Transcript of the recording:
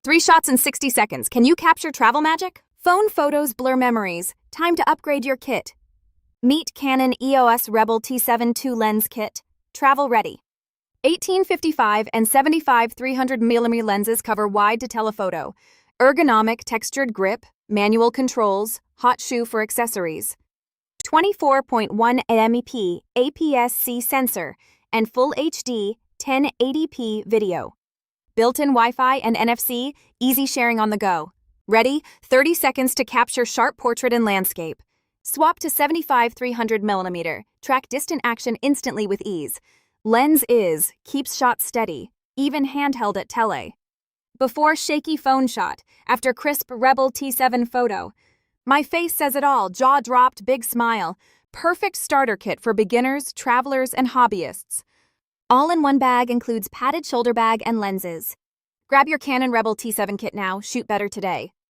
3 shots in 60 seconds. Can you capture travel magic? Phone photos blur memories. Time to upgrade your kit. Meet Canon EOS Rebel T7 2-lens kit. Travel ready. 18-55 and 75 300mm lenses cover wide to telephoto. Ergonomic textured grip, manual controls, hot shoe for accessories. 24.1 MP APS-C sensor and Full HD 1080p video. Built-in Wi-Fi and NFC, easy sharing on the go. Ready? 30 seconds to capture sharp portrait and landscape. Swap to 75 300mm. Track distant action instantly with ease. Lens keeps shot steady, even handheld at tele. Before shaky phone shot, after crisp Rebel T7 photo. My face says it all, jaw dropped, big smile. Perfect starter kit for beginners, travelers, and hobbyists. All in one bag includes padded shoulder bag and lenses. Grab your Canon Rebel T7 kit now, shoot better today.